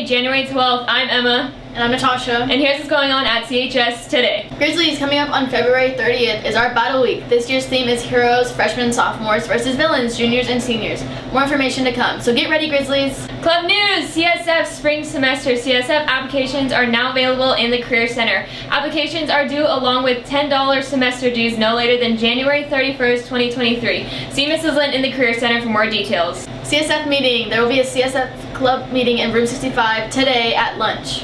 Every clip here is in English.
Thursday, January 12th. I'm Emma. And I'm Natasha. And here's what's going on at Chs today. Grizzlies, coming up on February 30th is our battle week. This year's theme is heroes, freshmen and sophomores versus villains, juniors and seniors. More information to come, so get ready, Grizzlies. Club news! CSF spring semester. CSF applications are now available in the Career Center. Applications are due along with $10 semester dues no later than January 31st, 2023. See Mrs. Lind in the Career Center for more details. CSF meeting. There will be a CSF club meeting in room 65 today at lunch.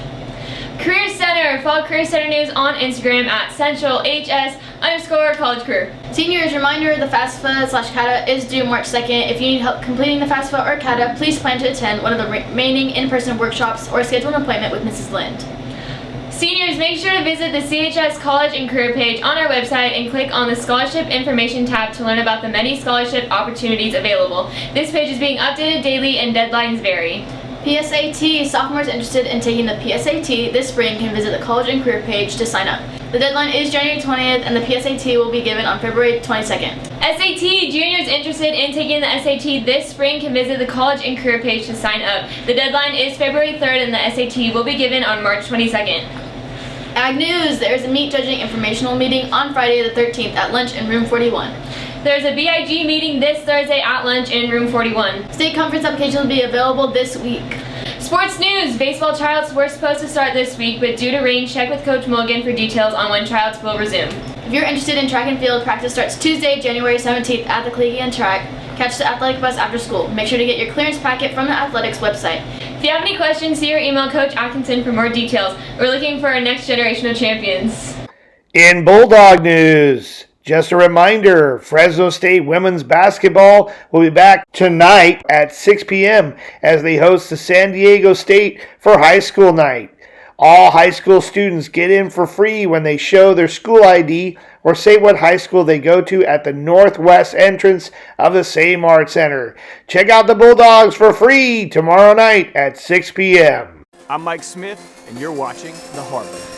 Career Center. Follow Career Center News on Instagram at centralhs_college career. Seniors, reminder, the FAFSA/CATA is due March 2nd. If you need help completing the FAFSA or CATA, please plan to attend one of the remaining in-person workshops or schedule an appointment with Mrs. Lind. Seniors, make sure to visit the CHS College and Career page on our website and click on the Scholarship Information tab to learn about the many scholarship opportunities available. This page is being updated daily and deadlines vary. PSAT. Sophomores interested in taking the PSAT this spring can visit the College and Career page to sign up. The deadline is January 20th and the PSAT will be given on February 22nd. SAT. Juniors interested in taking the SAT this spring can visit the College and Career page to sign up. The deadline is February 3rd and the SAT will be given on March 22nd. Ag news. There is a meat judging informational meeting on Friday the 13th at lunch in room 41. There's a BIG meeting this Thursday at lunch in room 41. State conference applications will be available this week. Sports news. Baseball tryouts were supposed to start this week, but due to rain, check with Coach Mulligan for details on when tryouts will resume. If you're interested in track and field, practice starts Tuesday, January 17th at the Collegian track. Catch the athletic bus after school. Make sure to get your clearance packet from the athletics website. If you have any questions, see or email Coach Atkinson for more details. We're looking for our next generation of champions. In Bulldog news, just a reminder, Fresno State women's basketball will be back tonight at 6 p.m. as they host the San Diego State for high school night. All high school students get in for free when they show their school ID or say what high school they go to at the northwest entrance of the same art center. Check out the Bulldogs for free tomorrow night at 6 p.m. I'm Mike Smith, and you're watching The Heartland.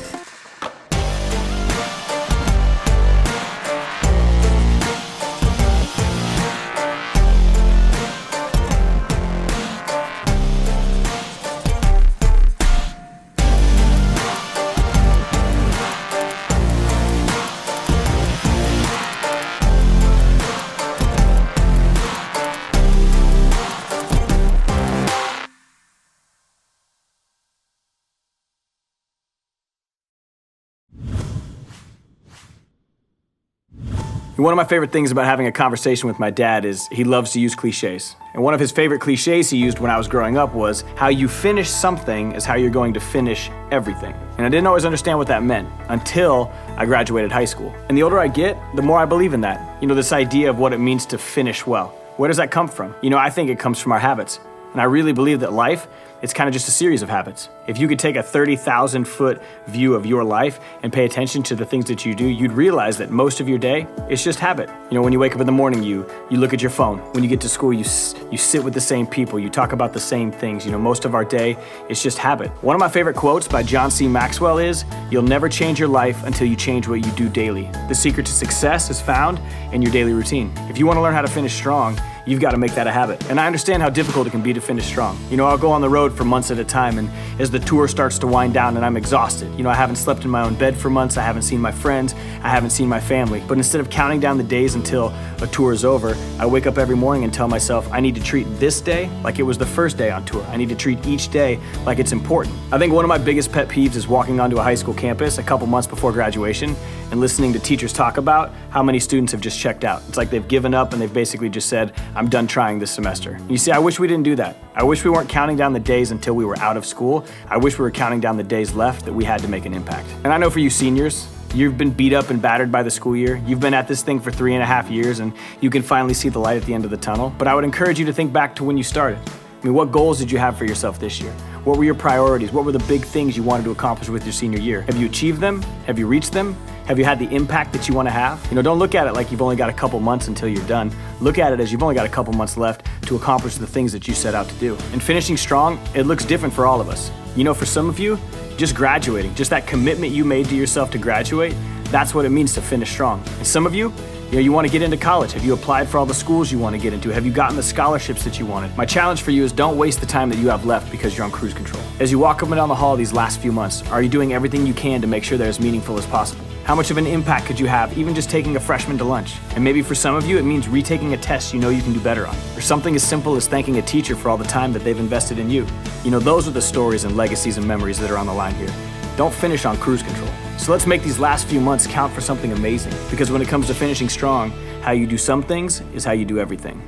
One of my favorite things about having a conversation with my dad is he loves to use cliches. And one of his favorite cliches he used when I was growing up was, how you finish something is how you're going to finish everything. And I didn't always understand what that meant until I graduated high school. And the older I get, the more I believe in that. You know, this idea of what it means to finish well. Where does that come from? You know, I think it comes from our habits. And I really believe that life, it's kind of just a series of habits. If you could take a 30,000-foot view of your life and pay attention to the things that you do, you'd realize that most of your day is just habit. You know, when you wake up in the morning, you look at your phone. When you get to school, you sit with the same people. You talk about the same things. You know, most of our day is just habit. One of my favorite quotes by John C. Maxwell is, "You'll never change your life until you change what you do daily. The secret to success is found in your daily routine." If you want to learn how to finish strong, you've got to make that a habit. And I understand how difficult it can be to finish strong. You know, I'll go on the road for months at a time, and as the tour starts to wind down and I'm exhausted, you know, I haven't slept in my own bed for months, I haven't seen my friends, I haven't seen my family. But instead of counting down the days until a tour is over, I wake up every morning and tell myself I need to treat this day like it was the first day on tour. I need to treat each day like it's important. I think one of my biggest pet peeves is walking onto a high school campus a couple months before graduation and listening to teachers talk about how many students have just checked out. It's like they've given up and they've basically just said, I'm done trying this semester. And you see, I wish we didn't do that. I wish we weren't counting down the days until we were out of school. I wish we were counting down the days left that we had to make an impact. And I know for you seniors, you've been beat up and battered by the school year. You've been at this thing for 3.5 years and you can finally see the light at the end of the tunnel. But I would encourage you to think back to when you started. I mean, what goals did you have for yourself this year? What were your priorities? What were the big things you wanted to accomplish with your senior year? Have you achieved them? Have you reached them? Have you had the impact that you want to have? You know, don't look at it like you've only got a couple months until you're done. Look at it as you've only got a couple months left to accomplish the things that you set out to do. And finishing strong, it looks different for all of us. You know, for some of you, just graduating, just that commitment you made to yourself to graduate, that's what it means to finish strong. And some of you, You want to get into college. Have you applied for all the schools you want to get into? Have you gotten the scholarships that you wanted? My challenge for you is don't waste the time that you have left because you're on cruise control. As you walk up and down the hall these last few months, are you doing everything you can to make sure they're as meaningful as possible? How much of an impact could you have even just taking a freshman to lunch? And maybe for some of you, it means retaking a test you know you can do better on. Or something as simple as thanking a teacher for all the time that they've invested in you. Those are the stories and legacies and memories that are on the line here. Don't finish on cruise control. So let's make these last few months count for something amazing. Because when it comes to finishing strong, how you do some things is how you do everything.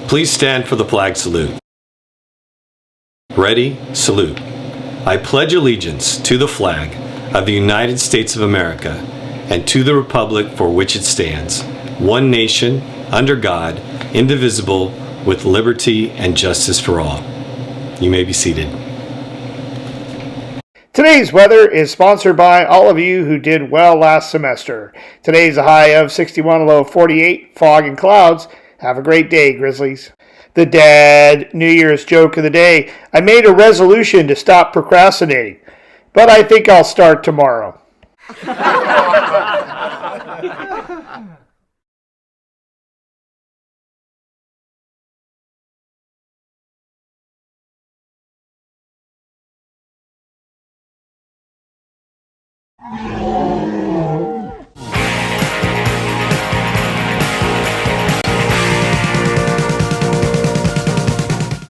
Please stand for the flag salute. Ready, salute. I pledge allegiance to the flag of the United States of America and to the republic for which it stands, one nation, under God, indivisible, with liberty and justice for all. You may be seated. Today's weather is sponsored by all of you who did well last semester. Today's a high of 61, a low of 48, fog and clouds. Have a great day, Grizzlies. The dad New Year's joke of the day. I made a resolution to stop procrastinating, but I think I'll start tomorrow.